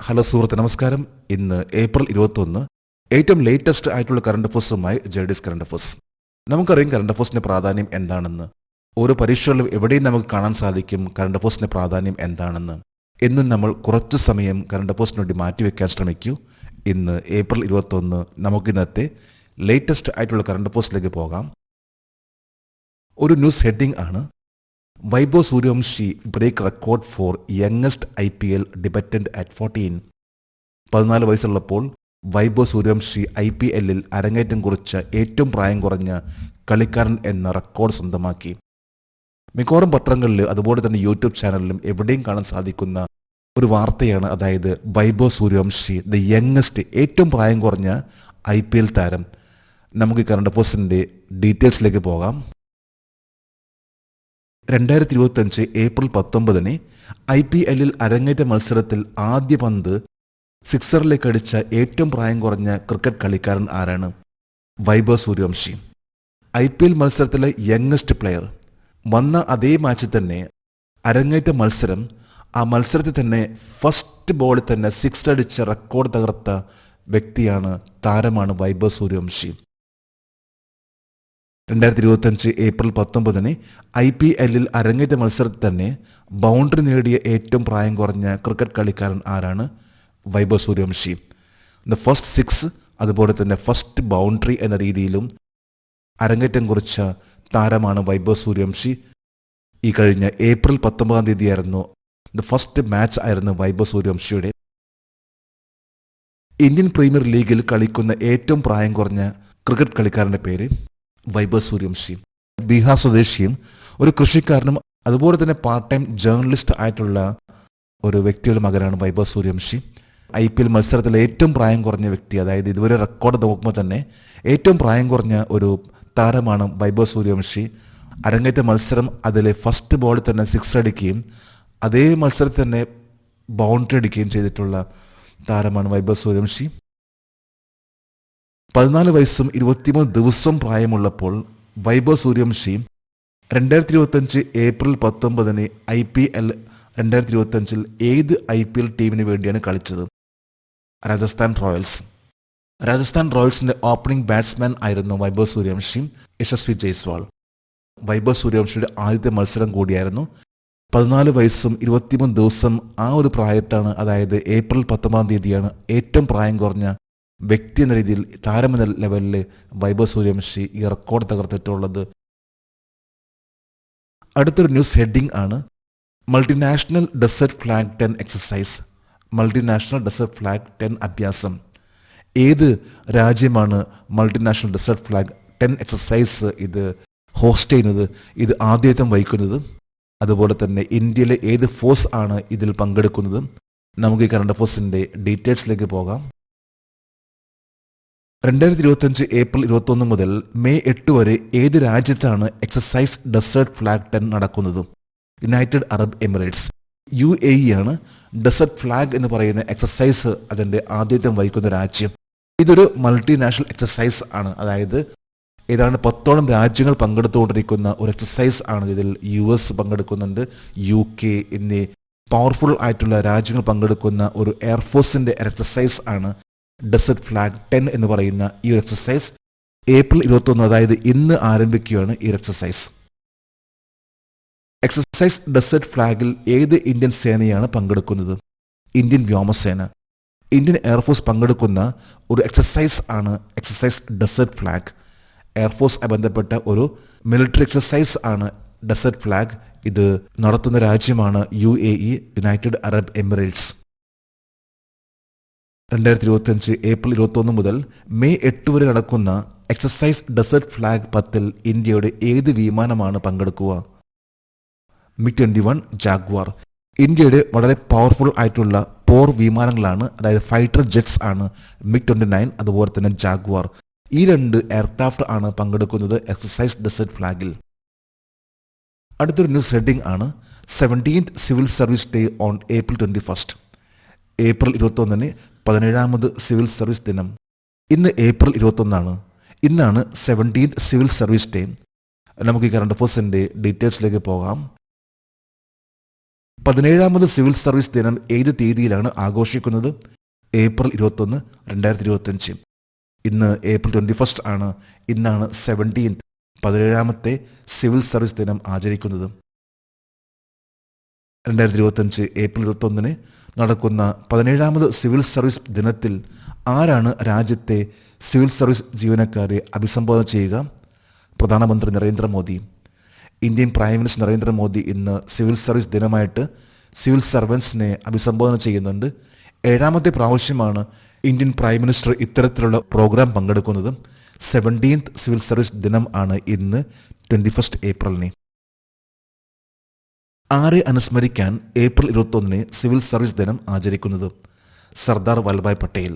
Hello സുഹൃത്ത്, നമസ്കാരം. ഇന്ന് ഏപ്രിൽ 21, ഏറ്റവും ലേറ്റസ്റ്റ് ആയിട്ടുള്ള കറണ്ട് അഫേഴ്സുമായി ജെഡിസ് കറണ്ട് അഫേഴ്സ്. നമുക്കറിയാം കറണ്ട് അഫേഴ്സിന്റെ പ്രാധാന്യം എന്താണെന്ന്. ഓരോ പരീക്ഷകളിലും എവിടെയും നമുക്ക് കാണാൻ സാധിക്കും കറണ്ട് അഫേഴ്സിന്റെ പ്രാധാന്യം എന്താണെന്ന്. എന്നും നമ്മൾ കുറച്ചു സമയം കറണ്ട് അഫേഴ്സിന് വേണ്ടി മാറ്റിവെക്കാൻ ശ്രമിക്കൂ. ഇന്ന് ഏപ്രിൽ 21 നമുക്ക് ഇന്നത്തെ ലേറ്റസ്റ്റ് ആയിട്ടുള്ള കറണ്ട് അഫേഴ്സിലേക്ക് പോകാം. ഒരു ന്യൂസ് ഹെഡിംഗ് ആണ്: Vaibhav Suryavanshi break record for youngest IPL debutant at 14. 14 വയസ്സുള്ളപ്പോൾ വൈഭവ് സൂര്യവംശി IPL-ൽ അരങ്ങേറ്റം കുറിച്ച ഏറ്റവും പ്രായം കുറഞ്ഞ കളിക്കാരൻ എന്ന റെക്കോർഡ് സ്വന്തമാക്കി. മിക്കവാറും പത്രങ്ങളിൽ അതുപോലെ തന്നെ യൂട്യൂബ് ചാനലിലും എവിടെയും കാണാൻ സാധിക്കുന്ന ഒരു വാർത്തയാണ്. അതായത് വൈഭവ് സൂര്യവംശി ദ യങ്ങസ്റ്റ്, ഏറ്റവും പ്രായം കുറഞ്ഞ IPL താരം. നമുക്ക് കറണ്ട് അഫേഴ്സിന്റെ ഡീറ്റെയിൽസിലേക്ക് പോകാം. 2025 ഏപ്രിൽ 19 IPL-ൽ അരങ്ങേറ്റ മത്സരത്തിൽ ആദ്യ പന്ത് സിക്സറിലേക്ക് അടിച്ച ഏറ്റവും പ്രായം കുറഞ്ഞ ക്രിക്കറ്റ് കളിക്കാരൻ ആരാണ്? വൈഭവ് സൂര്യവംശി. IPL മത്സരത്തിലെ യങ്ങസ്റ്റ് പ്ലെയർ. വന്ന അതേ മാച്ചിൽ തന്നെ അരങ്ങേറ്റ മത്സരം, ആ മത്സരത്തിൽ തന്നെ ഫസ്റ്റ് ബോളിൽ തന്നെ സിക്സ് അടിച്ച റെക്കോർഡ് തകർത്ത വ്യക്തിയാണ്, താരമാണ് വൈഭവ് സൂര്യവംശി. 2025 ഏപ്രിൽ 19 IPL-ൽ അരങ്ങേറ്റ മത്സരത്തിൽ തന്നെ ബൗണ്ടറി നേടിയ ഏറ്റവും പ്രായം കുറഞ്ഞ ക്രിക്കറ്റ് കളിക്കാരൻ ആരാണ്? Vaibhav Suryavanshi. The first six, അതുപോലെ തന്നെ ഫസ്റ്റ് ബൗണ്ടറി എന്ന രീതിയിലും അരങ്ങേറ്റം കുറിച്ച താരമാണ് വൈഭവ് സൂര്യവംശി. ഈ കഴിഞ്ഞ ഏപ്രിൽ 19 ആയിരുന്നു ദ ഫസ്റ്റ് മാച്ച് ആയിരുന്നു വൈഭവ് സൂര്യവംശിയുടെ. ഇന്ത്യൻ പ്രീമിയർ ലീഗിൽ കളിക്കുന്ന ഏറ്റവും പ്രായം കുറഞ്ഞ ക്രിക്കറ്റ് കളിക്കാരൻ്റെ പേര് വൈഭവ് സൂര്യവംശി. ബീഹാർ സ്വദേശിയും ഒരു കൃഷിക്കാരനും അതുപോലെ തന്നെ പാർട്ട് ടൈം ജേർണലിസ്റ്റ് ആയിട്ടുള്ള ഒരു വ്യക്തിയുടെ മകനാണ് വൈഭവ് സൂര്യവംശി. IPL മത്സരത്തിൽ ഏറ്റവും പ്രായം കുറഞ്ഞ വ്യക്തി, അതായത് ഇതുവരെ റെക്കോർഡ് നോക്കുമ്പോൾ തന്നെ ഏറ്റവും പ്രായം കുറഞ്ഞ ഒരു താരമാണ് വൈഭവ് സൂര്യവംശി. അരങ്ങേറ്റ മത്സരം അതിലെ ഫസ്റ്റ് ബോളിൽ തന്നെ സിക്സ് അടിക്കുകയും അതേ മത്സരത്തിൽ തന്നെ ബൗണ്ടറി അടിക്കുകയും ചെയ്തിട്ടുള്ള താരമാണ് വൈഭവ് സൂര്യവംശി. 14 വയസ്സും 23 ദിവസവും പ്രായമുള്ളപ്പോൾ വൈഭവ് സൂര്യവംശി 2025 ഏപ്രിൽ 19 IPL 2025-ൽ ഏത് IPL ടീമിന് വേണ്ടിയാണ് കളിച്ചത്? രാജസ്ഥാൻ റോയൽസ്. രാജസ്ഥാൻ റോയൽസിന്റെ ഓപ്പണിംഗ് ബാറ്റ്സ്മാൻ ആയിരുന്നു വൈഭവ് സൂര്യവംശി. യശസ്വി ജയ്സ്വാൾ വൈഭവ് സൂര്യവംശിയുടെ ആദ്യത്തെ മത്സരം കൂടിയായിരുന്നു. 14 വയസ്സും 23 ദിവസം ആ ഒരു പ്രായത്താണ്, അതായത് ഏപ്രിൽ 19 ഏറ്റവും പ്രായം കുറഞ്ഞ വ്യക്തി എന്ന രീതിയിൽ, താരമെന്ന ലെവലിൽ വൈഭവ് സൂര്യവംശി ഈ റെക്കോർഡ് തകർത്തിട്ടുള്ളത്. അടുത്തൊരു ന്യൂസ് ഹെഡിംഗ് ആണ്: multinational desert flag 10 exercise. Multinational desert flag 10 അഭ്യാസം. ഏത് രാജ്യമാണ് മൾട്ടിനാഷണൽ ഡെസേർട്ട് ഫ്ലാഗ് 10 എക്സസൈസ് ഇത് ഹോസ്റ്റ് ചെയ്യുന്നത്, ഇത് ആദ്യത്വം വഹിക്കുന്നത്? അതുപോലെ തന്നെ ഇന്ത്യയിലെ ഏത് ഫോഴ്സ് ആണ് ഇതിൽ പങ്കെടുക്കുന്നത്? നമുക്ക് ഈ കറണ്ട് അഫേഴ്സിന്റെ ഡീറ്റെയിൽസിലേക്ക് പോകാം. 2025 ഏപ്രിൽ 21 മുതൽ മെയ് 8 വരെ ഏത് രാജ്യത്താണ് എക്സസൈസ് ഡെസേർട്ട് ഫ്ലാഗ് 10 നടക്കുന്നത്? United Arab Emirates. UAE ആണ് ഡെസേർട്ട് ഫ്ലാഗ് എന്ന് പറയുന്ന എക്സസൈസ് അതിൻ്റെ ആദ്യത്വം വഹിക്കുന്ന രാജ്യം. ഇതൊരു മൾട്ടിനാഷണൽ എക്സസൈസ് ആണ്, അതായത് ഏതാണ്ട് 10ഓളം രാജ്യങ്ങൾ പങ്കെടുത്തുകൊണ്ടിരിക്കുന്ന ഒരു എക്സസൈസ് ആണ്. ഇതിൽ US പങ്കെടുക്കുന്നുണ്ട്, UK എന്നീ പവർഫുൾ ആയിട്ടുള്ള രാജ്യങ്ങൾ പങ്കെടുക്കുന്ന ഒരു എയർഫോഴ്സിന്റെ എക്സസൈസ് ആണ് ഡെസേർട്ട് ഫ്ലാഗ് 10 എന്ന് പറയുന്ന ഈ ഒരു എക്സസൈസ്. ഏപ്രിൽ 21, അതായത് ഇന്ന് ആരംഭിക്കുകയാണ് ഈ എക്സസൈസ്. എക്സസൈസ് ഡെസേർട്ട് ഫ്ലാഗിൽ ഏത് ഇന്ത്യൻ സേനയാണ് പങ്കെടുക്കുന്നത്? ഇന്ത്യൻ വ്യോമസേന. ഇന്ത്യൻ എയർഫോഴ്സ് പങ്കെടുക്കുന്ന ഒരു എക്സസൈസ് ആണ് എക്സസൈസ് ഡെസേർട്ട് ഫ്ലാഗ്. എയർഫോഴ്സുമായി ബന്ധപ്പെട്ട ഒരു മിലിറ്ററി എക്സസൈസ് ആണ് ഡെസേർട്ട് ഫ്ലാഗ്. ഇത് നടത്തുന്ന രാജ്യമാണ് UAE, United Arab Emirates. 2025 April 21 മുതൽ മെയ് 8 വരെ നടക്കുന്ന എക്സസൈസ് ഡെസേർട്ട് ഫ്ലാഗ് 10-ൽ ഇന്ത്യയുടെ ഏത് വിമാനമാണ് പങ്കെടുക്കുക? MiG-21 Jaguar. ഇന്ത്യയുടെ വളരെ പവർഫുൾ ആയിട്ടുള്ള പോർ വിമാനങ്ങളാണ്, അതായത് ഫൈറ്റർ ജെറ്റ്സ് ആണ് MiG-29, അതുപോലെ തന്നെ ജാഗ്വാർ. ഈ 2 എയർക്രാഫ്റ്റ് ആണ് പങ്കെടുക്കുന്നത് എക്സസൈസ് ഡെസേർട്ട് ഫ്ലാഗിൽ. അടുത്തൊരു ന്യൂസ് ഹെഡിംഗ് ആണ്: 17th civil service day on April 21. April 21 17ാമത് സിവിൽ സർവീസ് ദിനം. ഇന്ന് ഏപ്രിൽ 21. ഇന്നാണ് 17th സിവിൽ സർവീസ് ഡേ. നമുക്ക് ഈ കറണ്ട് അഫേഴ്സിന്റെ ഡീറ്റെയിൽസിലേക്ക് പോകാം. 17ാമത് സിവിൽ സർവീസ് ദിനം ഏത് തീയതിയിലാണ് ആഘോഷിക്കുന്നത്? ഏപ്രിൽ 21, 2025. ഇന്ന് ഏപ്രിൽ 21 ആണ്. ഇന്നാണ് 17th 17ാമത്തെ സിവിൽ സർവീസ് ദിനം ആചരിക്കുന്നത്. 2025 ഏപ്രിൽ 21 നടക്കുന്ന 17ാമത് സിവിൽ സർവീസ് ദിനത്തിൽ ആരാണ് രാജ്യത്തെ സിവിൽ സർവീസ് ജീവനക്കാരെ അഭിസംബോധന ചെയ്യുക? പ്രധാനമന്ത്രി Narendra Modi. Indian prime minister Narendra Modi ഇന്ന് സിവിൽ സർവീസ് ദിനമായിട്ട് സിവിൽ സർവൻസിനെ അഭിസംബോധന ചെയ്യുന്നുണ്ട്. 7ാമത്തെ പ്രാവശ്യമാണ് ഇന്ത്യൻ പ്രൈം മിനിസ്റ്റർ ഇത്തരത്തിലുള്ള പ്രോഗ്രാം പങ്കെടുക്കുന്നത്. 17th സിവിൽ സർവീസ് ദിനം ആണ് ഇന്ന് 21 ഏപ്രിലിന്. ആരെ അനുസ്മരിക്കാൻ ഏപ്രിൽ 21 സിവിൽ സർവീസ് ദിനം ആചരിക്കുന്നത്? സർദാർ വല്ലഭായ് പട്ടേൽ.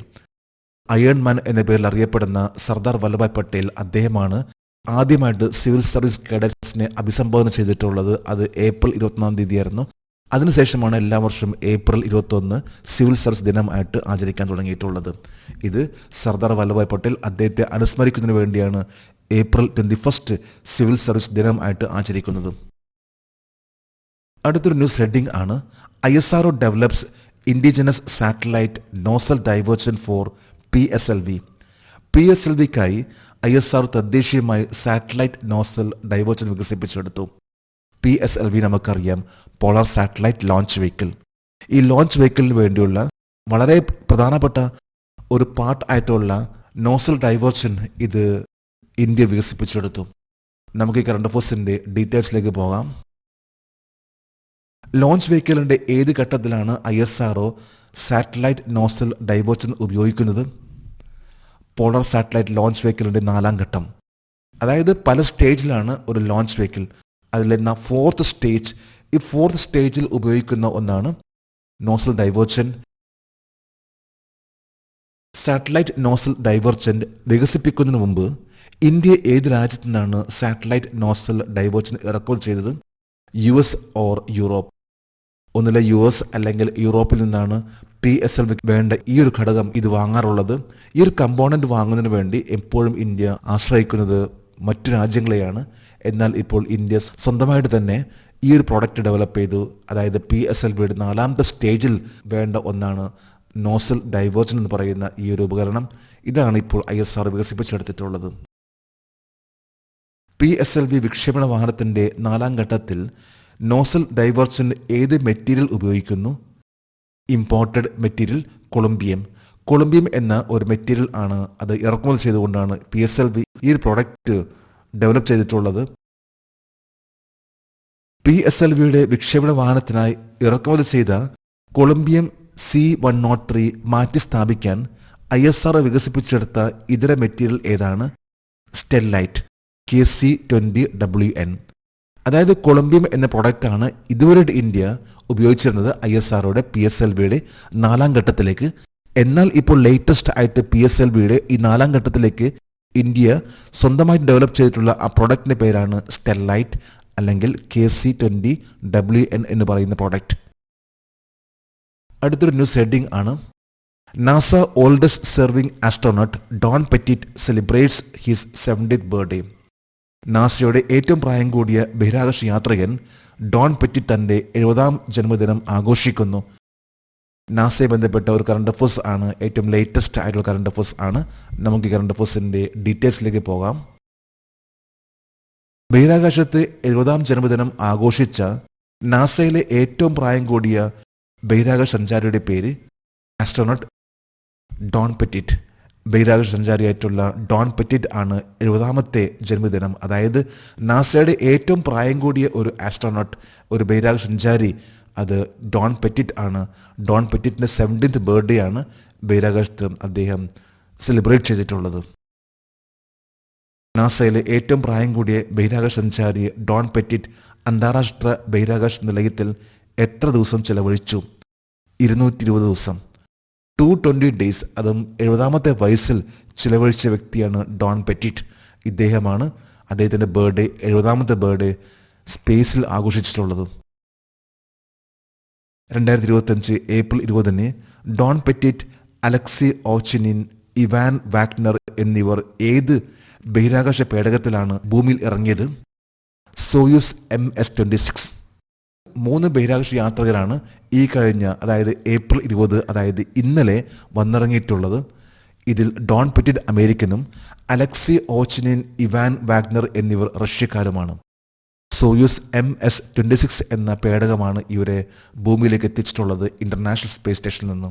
അയൺമാൻ എന്ന പേരിൽ അറിയപ്പെടുന്ന സർദാർ വല്ലഭായ് പട്ടേൽ, അദ്ദേഹമാണ് ആദ്യമായിട്ട് സിവിൽ സർവീസ് കേഡറ്റ്സിനെ അഭിസംബോധന ചെയ്തിട്ടുള്ളത്. അത് ഏപ്രിൽ 21 തീയതിയായിരുന്നു. അതിനുശേഷമാണ് എല്ലാ വർഷവും ഏപ്രിൽ 21 സിവിൽ സർവീസ് ദിനമായിട്ട് ആചരിക്കാൻ തുടങ്ങിയിട്ടുള്ളത്. ഇത് സർദാർ വല്ലഭായ് പട്ടേൽ, അദ്ദേഹത്തെ അനുസ്മരിക്കുന്നതിന് വേണ്ടിയാണ് ഏപ്രിൽ 21 സിവിൽ സർവീസ് ദിനമായിട്ട് ആചരിക്കുന്നത്. അടുത്തൊരു ന്യൂസ് ഹെഡിംഗ് ആണ്, ISRO develops indigenous satellite nozzle diversion for PSLV. PSLVക്കായി ISRO തദ്ദേശീയമായി സാറ്റലൈറ്റ് നോസൽ ഡൈവേർഷൻ വികസിപ്പിച്ചെടുത്തു. PSLV നമുക്കറിയാം, പോളാർ സാറ്റലൈറ്റ് ലോഞ്ച് വെഹിക്കിൾ. ഈ ലോഞ്ച് വെഹിക്കിളിന് വേണ്ടിയുള്ള വളരെ പ്രധാനപ്പെട്ട ഒരു പാർട്ട് ആയിട്ടുള്ള നോസൽ ഡൈവേർഷൻ ഇത് ഇന്ത്യ വികസിപ്പിച്ചെടുത്തു. നമുക്ക് ഈ കറണ്ട് അഫയേഴ്സിന്റെ ഡീറ്റെയിൽസിലേക്ക് പോകാം. ലോഞ്ച് വെഹിക്കിളിന്റെ ഏത് ഘട്ടത്തിലാണ് ISRO സാറ്റലൈറ്റ് നോസൽ ഡൈവേർഷൻ ഉപയോഗിക്കുന്നത്? പോളാർ സാറ്റലൈറ്റ് ലോഞ്ച് വെഹിക്കിളിന്റെ 4ാം ഘട്ടം. അതായത് പല സ്റ്റേജിലാണ് ഒരു ലോഞ്ച് വെഹിക്കിൾ. അതിൽ 4th സ്റ്റേജ്. ഈ 4th സ്റ്റേജിൽ ഉപയോഗിക്കുന്ന ഒന്നാണ് nozzle diversion. Satellite nozzle diversion വികസിപ്പിക്കുന്നതിന് മുമ്പ് ഇന്ത്യ ഏത് രാജ്യത്തു നിന്നാണ് സാറ്റലൈറ്റ് നോസൽ ഡൈവേർഷൻ ഇറക്കുമതി ചെയ്തത്? US or Europe. ഒന്നിലെ US അല്ലെങ്കിൽ യൂറോപ്പിൽ നിന്നാണ് PSLV വേണ്ട ഈ ഒരു ഘടകം ഇത് വാങ്ങാറുള്ളത്. ഈ ഒരു കമ്പോണന്റ് വാങ്ങുന്നതിന് വേണ്ടി എപ്പോഴും ഇന്ത്യ ആശ്രയിക്കുന്നത് മറ്റു രാജ്യങ്ങളെയാണ്. എന്നാൽ ഇപ്പോൾ ഇന്ത്യ സ്വന്തമായിട്ട് തന്നെ ഈ ഒരു പ്രോഡക്റ്റ് ഡെവലപ്പ് ചെയ്തു. അതായത് PSLVയുടെ 4ാമത്തെ സ്റ്റേജിൽ വേണ്ട ഒന്നാണ് നോസൽ ഡൈവേർഷൻ എന്ന് പറയുന്ന ഈ ഒരു ഉപകരണം. ഇതാണ് ഇപ്പോൾ ISRO വികസിപ്പിച്ചെടുത്തിട്ടുള്ളത്. PSLV വിക്ഷേപണ വാഹനത്തിന്റെ 4ാം ഘട്ടത്തിൽ നോസൽ ഡൈവേർഷൻ ഏത് മെറ്റീരിയൽ ഉപയോഗിക്കുന്നു? ഇമ്പോർട്ടഡ് മെറ്റീരിയൽ കൊളംബിയം എന്ന ഒരു മെറ്റീരിയൽ ആണ്. അത് ഇറക്കുമതി ചെയ്തുകൊണ്ടാണ് PSLV ഈ ഒരു പ്രോഡക്റ്റ് ഡെവലപ്പ് ചെയ്തിട്ടുള്ളത്. PSLVയുടെ വിക്ഷേപണ വാഹനത്തിനായി ഇറക്കുമതി ചെയ്ത കൊളംബിയം C-103 മാറ്റി സ്ഥാപിക്കാൻ ISRO വികസിപ്പിച്ചെടുത്ത ഇതര മെറ്റീരിയൽ ഏതാണ്? സ്റ്റെല്ലൈറ്റ് KC-20WN. അതായത് കൊളംബിയം എന്ന പ്രോഡക്റ്റാണ് ഇതുവരെ ഇന്ത്യ ഉപയോഗിച്ചിരുന്നത് ISROയുടെ PSLVയുടെ 4ാം ഘട്ടത്തിലേക്ക്. എന്നാൽ ഇപ്പോൾ ലേറ്റസ്റ്റ് ആയിട്ട് PSLVയുടെ ഈ 4ാം ഘട്ടത്തിലേക്ക് ഇന്ത്യ സ്വന്തമായിട്ട് ഡെവലപ്പ് ചെയ്തിട്ടുള്ള ആ പ്രോഡക്റ്റിന്റെ പേരാണ് സ്റ്റെല്ലൈറ്റ് അല്ലെങ്കിൽ KC-20WN എന്ന് പറയുന്ന പ്രോഡക്റ്റ്. അടുത്തൊരു ന്യൂസ് ഹെഡിംഗ് ആണ്, NASA oldest serving astronaut Don Pettit celebrates his 70th birthday. നാസയുടെ ഏറ്റവും പ്രായം കൂടിയ ബഹിരാകാശ യാത്രികൻ ഡോൺ പെറ്റിറ്റ് തന്റെ 70ാം ജന്മദിനം ആഘോഷിക്കുന്നു. നാസയെ ബന്ധപ്പെട്ട ഒരു കറണ്ട് അഫയേഴ്സ് ആണ്, ഏറ്റവും ലേറ്റസ്റ്റ് ആയിട്ടുള്ള കറണ്ട് അഫയേഴ്സ് ആണ്. നമുക്ക് ഈ കറണ്ട് അഫയേഴ്സിന്റെ ഡീറ്റെയിൽസിലേക്ക് പോകാം. ബഹിരാകാശത്ത് 70ാം ജന്മദിനം ആഘോഷിച്ച നാസയിലെ ഏറ്റവും പ്രായം കൂടിയ ബഹിരാകാശ സഞ്ചാരിയുടെ പേര് ആസ്ട്രോനോട്ട് ഡോൺ പെറ്റിറ്റ്. ബഹിരാകാശ സഞ്ചാരിയായിട്ടുള്ള ഡോൺ പെറ്റിറ്റ് ആണ് 70ാമത്തെ ജന്മദിനം. അതായത് നാസയുടെ ഏറ്റവും പ്രായം കൂടിയ ഒരു ആസ്ട്രോനോട്ട്, ഒരു ബഹിരാകാശ സഞ്ചാരി, അത് ഡോൺ പെറ്റിറ്റ് ആണ്. ഡോൺ പെറ്റിറ്റിന്റെ 70th ബർത്ത്ഡേ ആണ് ബഹിരാകാശത്ത് അദ്ദേഹം സെലിബ്രേറ്റ് ചെയ്തിട്ടുള്ളത്. നാസയിലെ ഏറ്റവും പ്രായം കൂടിയ ബഹിരാകാശ സഞ്ചാരി ഡോൺ പെറ്റിറ്റ് അന്താരാഷ്ട്ര ബഹിരാകാശ നിലയത്തിൽ എത്ര ദിവസം ചെലവഴിച്ചു? 220 ദിവസം. 220 ഡേയ്സ്. അതും 70ാമത്തെ വയസ്സിൽ ചിലവഴിച്ച വ്യക്തിയാണ് ഡോൺ പെറ്റിറ്റ്. ഇദ്ദേഹമാണ് അദ്ദേഹത്തിൻ്റെ ബർത്ത്ഡേ, 70ാമത്തെ ബർത്ത്ഡേ സ്പേസിൽ ആഘോഷിച്ചിട്ടുള്ളത്. 2025 April 20 Don Pettit, Alexey Ovchinin, Ivan Vagner എന്നിവർ ഏത് ബഹിരാകാശ പേടകത്തിലാണ് ഭൂമിയിൽ ഇറങ്ങിയത്? Soyuz MS-26. 3 ബഹിരാകാശ യാത്രികരാണ് ഈ കഴിഞ്ഞ അതായത് ഏപ്രിൽ 20 അതായത് ഇന്നലെ വന്നിറങ്ങിയിട്ടുള്ളത്. ഇതിൽ ഡോൺ പെറ്റിറ്റ് അമേരിക്കനും അലക്സി ഓച്ചിനിൻ, ഇവാൻ വാഗ്നർ എന്നിവർ റഷ്യക്കാരുമാണ്. സോയൂസ് MS-26 എന്ന പേടകമാണ് ഇവരെ ഭൂമിയിലേക്ക് എത്തിച്ചിട്ടുള്ളത് ഇന്റർനാഷണൽ സ്പേസ് സ്റ്റേഷനിൽ നിന്ന്.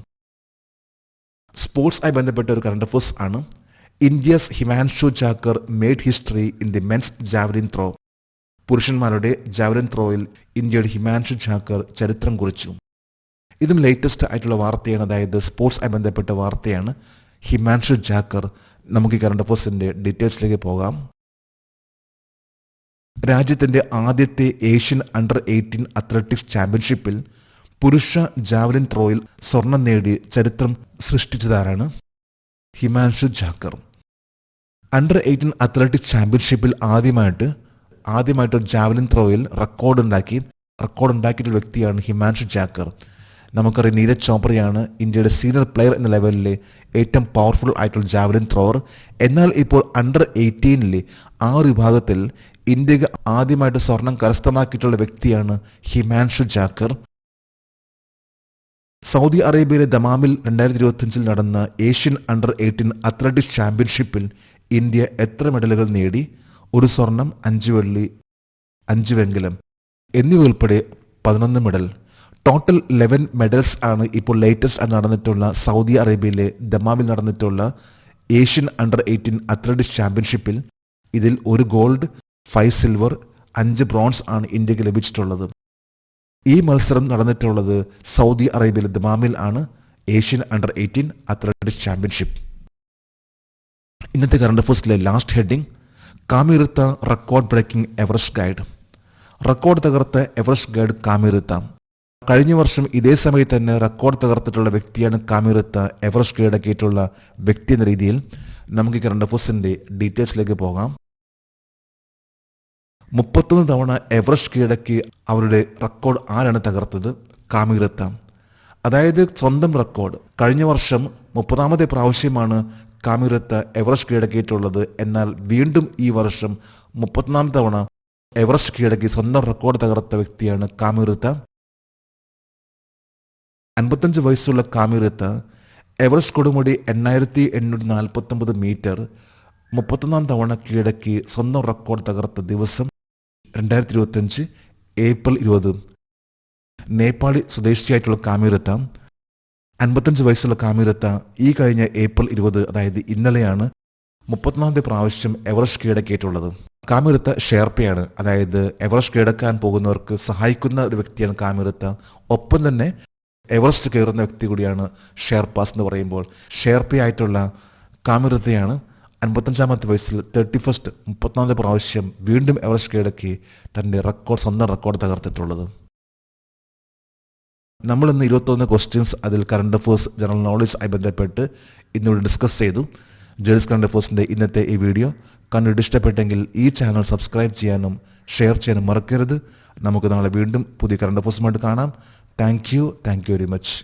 സ്പോർട്സ് ആയി ബന്ധപ്പെട്ട ഒരു കറണ്ട് അഫയേഴ്സ് ആണ്. India's Himanshu Jakhar made history in the men's javelin throw. പുരുഷന്മാരുടെ ജാവലിൻ ത്രോയിൽ ഇന്ത്യയുടെ ഹിമാൻഷു ജാക്കർ ചരിത്രം കുറിച്ചു. ഇതും ലേറ്റസ്റ്റ് ആയിട്ടുള്ള വാർത്തയാണ്, അതായത് സ്പോർട്സ് ആയി ബന്ധപ്പെട്ട വാർത്തയാണ്. ഹിമാൻഷു ജാക്കർ. നമുക്ക് ഈ കറണ്ട് അഫയേഴ്സിന്റെ ഡീറ്റെയിൽസിലേക്ക് പോകാം. രാജ്യത്തിന്റെ ആദ്യത്തെ ഏഷ്യൻ അണ്ടർ-18 അത്ലറ്റിക്സ് ചാമ്പ്യൻഷിപ്പിൽ പുരുഷ ജാവലിൻ ത്രോയിൽ സ്വർണം നേടി ചരിത്രം സൃഷ്ടിച്ചതാരാണ്? ഹിമാൻഷു ജാക്കർ. അണ്ടർ-18 അത്ലറ്റിക്സ് ചാമ്പ്യൻഷിപ്പിൽ ആദ്യമായിട്ട് ജാവലിൻ ത്രോയിൽ റെക്കോർഡ് ഉണ്ടാക്കിയിട്ടുള്ള വ്യക്തിയാണ് ഹിമാൻഷു ജാക്കർ. നമുക്കറിയാം നീരജ് ചോപ്രയാണ് ഇന്ത്യയുടെ സീനിയർ പ്ലെയർ എന്ന ലെവലിലെ ഏറ്റവും പവർഫുൾ ആയിട്ടുള്ള ജാവലിൻ ത്രോവർ. എന്നാൽ ഇപ്പോൾ അണ്ടർ-18 ആ ഒരു വിഭാഗത്തിൽ ഇന്ത്യക്ക് ആദ്യമായിട്ട് സ്വർണം കരസ്ഥമാക്കിയിട്ടുള്ള വ്യക്തിയാണ് ഹിമാൻഷു ജാക്കർ. സൗദി അറേബ്യയിലെ ദമാമിൽ 2025 നടന്ന ഏഷ്യൻ അണ്ടർ-18 അത്ലറ്റിക്സ് ചാമ്പ്യൻഷിപ്പിൽ ഇന്ത്യ എത്ര മെഡലുകൾ നേടി? 1 സ്വർണം, 5 വെള്ളി, 5 വെങ്കലം എന്നിവ ഉൾപ്പെടെ 11 മെഡൽ. ടോട്ടൽ 11 മെഡൽസ് ആണ് ഇപ്പോൾ ലേറ്റസ്റ്റ് നടന്നിട്ടുള്ള സൗദി അറേബ്യയിലെ ദമാമിൽ നടന്നിട്ടുള്ള ഏഷ്യൻ അണ്ടർ-18 അത്ലറ്റിക്സ് ചാമ്പ്യൻഷിപ്പിൽ. ഇതിൽ 1 ഗോൾഡ്, 5 സിൽവർ, 5 ബ്രോൺസ് ആണ് ഇന്ത്യക്ക് ലഭിച്ചിട്ടുള്ളത്. ഈ മത്സരം നടന്നിട്ടുള്ളത് സൗദി അറേബ്യയിലെ ദമാമിൽ ആണ്. ഏഷ്യൻ അണ്ടർ-18 അത്ലറ്റിക്സ് ചാമ്പ്യൻഷിപ്പ്. ഇന്നത്തെ കറണ്ട് അഫയേഴ്സിലെ last heading: Kami Rita record breaking Everest guide. Record തകർത്ത എവറസ്റ്റ് ഗൈഡ് കാമിറുത്ത. കഴിഞ്ഞ വർഷം ഇതേ സമയത്ത് തന്നെ റെക്കോർഡ് തകർത്തിട്ടുള്ള വ്യക്തിയാണ് കാമിറുത്ത. എവറസ്റ്റ് കീഴടക്കിയിട്ടുള്ള വ്യക്തി എന്ന രീതിയിൽ നമുക്ക് ഈ കറണ്ട് അഫയേഴ്സിന്റെ ഡീറ്റെയിൽസിലേക്ക് പോകാം. 31 തവണ എവറസ്റ്റ് കീഴടക്കി അവരുടെ റെക്കോർഡ് ആരാണ് തകർത്തത്? കാമിറുത്ത. അതായത് സ്വന്തം റെക്കോർഡ്. കഴിഞ്ഞ വർഷം 30ാമത്തെ പ്രാവശ്യമാണ് കാമിറുത്ത എവറസ്റ്റ് കീഴടക്കിയിട്ടുള്ളത്. എന്നാൽ വീണ്ടും ഈ വർഷം 31ാം തവണ എവറസ്റ്റ് കീഴടക്കി സ്വന്തം റെക്കോർഡ് തകർത്ത വ്യക്തിയാണ് കാമിറുത്ത. 55 വയസ്സുള്ള കാമിറുത്ത എവറസ്റ്റ് കൊടുമുടി 8849 മീറ്റർ 31ാം തവണ കീഴടക്കി സ്വന്തം റെക്കോർഡ് തകർത്ത ദിവസം 2025 ഏപ്രിൽ 20. നേപ്പാളി സ്വദേശിയായിട്ടുള്ള കാമിറുത്ത, 55 വയസ്സുള്ള കാമിറുത്ത ഈ കഴിഞ്ഞ ഏപ്രിൽ 20 അതായത് ഇന്നലെയാണ് 31ാമത്തെ പ്രാവശ്യം എവറസ്റ്റ് കീഴടക്കിയിട്ടുള്ളത്. കാമിറുത്ത ഷെർപ്പയാണ്, അതായത് എവറസ്റ്റ് കീഴടക്കാൻ പോകുന്നവർക്ക് സഹായിക്കുന്ന ഒരു വ്യക്തിയാണ് കാമിറുത്ത. ഒപ്പം തന്നെ എവറസ്റ്റ് കയറുന്ന വ്യക്തി കൂടിയാണ് ഷെർപ്പാസ് എന്ന് പറയുമ്പോൾ. ഷെർപ്പയായിട്ടുള്ള കാമിറുത്തയാണ് 55ാമത്തെ വയസ്സിൽ 31ാമത്തെ പ്രാവശ്യം വീണ്ടും എവറസ്റ്റ് കീഴടക്കി തൻ്റെ സ്വന്തം റെക്കോർഡ് തകർത്തിട്ടുള്ളത്. നമ്മളിന്ന് 21 ക്വസ്റ്റ്യൻസ്, അതിൽ കറണ്ട് അഫയേഴ്സ്, ജനറൽ നോളജ് ആയി ബന്ധപ്പെട്ട് ഇന്നിവിടെ ഡിസ്കസ് ചെയ്തു. ജേഴ്സ് കറണ്ട് അഫയേഴ്സിൻ്റെ ഇന്നത്തെ ഈ വീഡിയോ കണ്ടിട്ട് ഇഷ്ടപ്പെട്ടെങ്കിൽ ഈ ചാനൽ സബ്സ്ക്രൈബ് ചെയ്യാനും ഷെയർ ചെയ്യാനും മറക്കരുത്. നമുക്ക് നാളെ വീണ്ടും പുതിയ കറണ്ട് അഫയേഴ്സുമായിട്ട് കാണാം. Thank you very much.